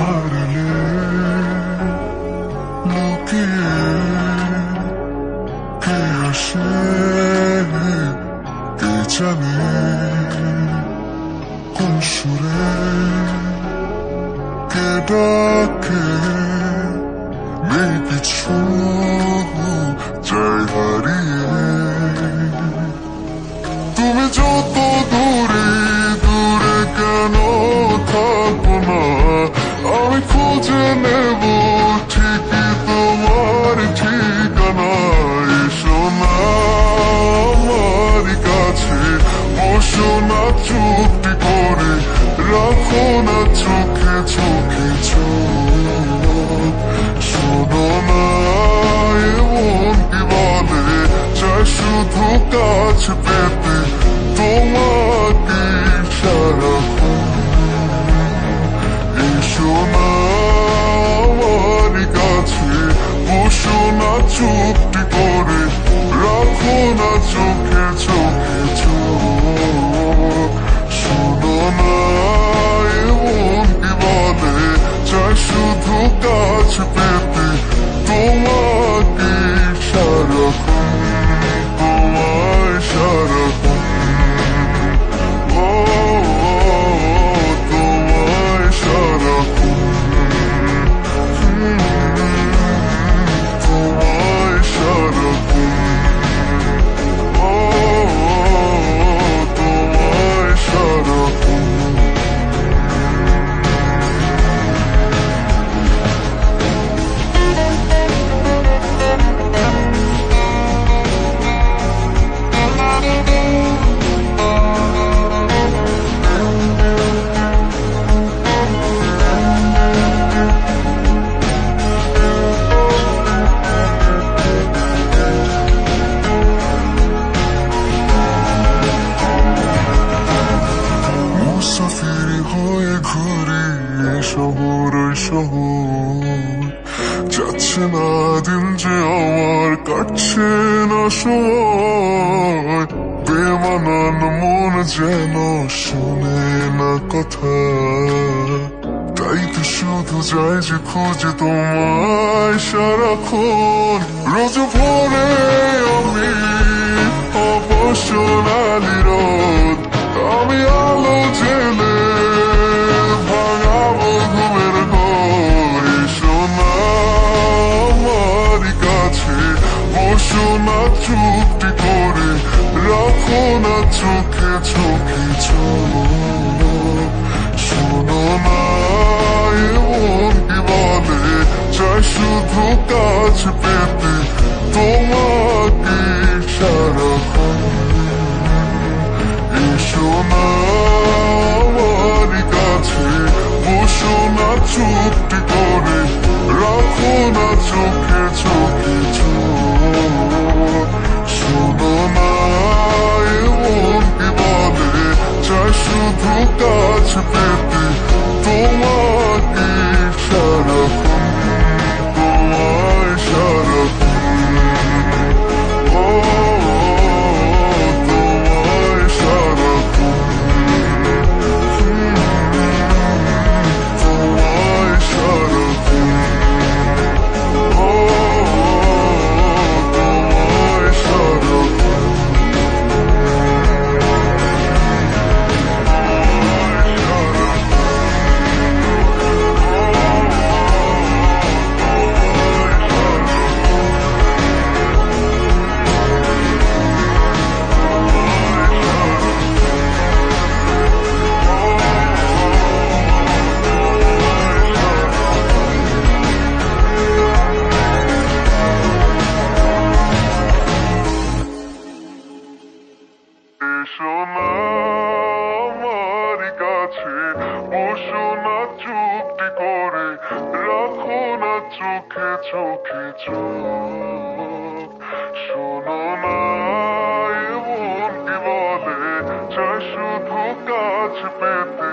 আড়ালে লুকিয়ে কে হাসে কে জানে কোন সুরে কে ডাকে নেই কিছু যায় হারিয়ে তুমি যত দূরে দূরে কেন থাকো না আমি খুঁজে নেব ঠিকই তোমার ঠিকানা এসো না আমার কাছে বসো না চুপটি করে রাখো না চোখে চোখে চোখ শোনো না এমন কি বলে চাই শুধু কাছে পেতে তোমাকে সারাক্ষণ এসো না আমার কাছে বসো না চুপটি করে রাখো না চোখে চোখে চোখ শোনো না এমন কি বলে চাই শুধু কাছে পেতে তোমাকে সারাক্ষণ তোমায় সারাক্ষণ তোমায় সারাক্ষণ তোমায় সারাক্ষণ তোমায় সারাক্ষণ মুসাফির হয়ে ঘুরে শহর ওই শহর যাচ্ছে না দিন যে আমার কাটছে না সময় বেমানান মন যেন শোনে না কথা তাই তো শুধু যাই যে খুঁজে তোমায় সারাক্ষণ রোজ ভোরে আমি অবসরালি রোদ আমি আলো জেলে ভাঙাবো ঘুমের ঘর এসো না আমার কাছে বসো না চুপটি করে রাখো না চোখে চোখে চোখ শোনো না এমন কি বলে চাই শুধু কাছে পেতে তোমাকে সারাক্ষণ এসো না আমার কাছে বসো না চুপটি করে রাখো না চোখে চোখে চোখ শোনো না এমন কি বলে চাই শুধু কাছে পেতে তোমাকে সারাক্ষণ তোমায় সারাক্ষণ তোমায় সারাক্ষণ তোমায় সারাক্ষণ তোমায় সারাক্ষণ এসো না আমার কাছে বসো না চুপটি করে রাখো না চোখে চোখে চোখ শোনো না এমন কি বলে চাই শুধু কাছে পেতে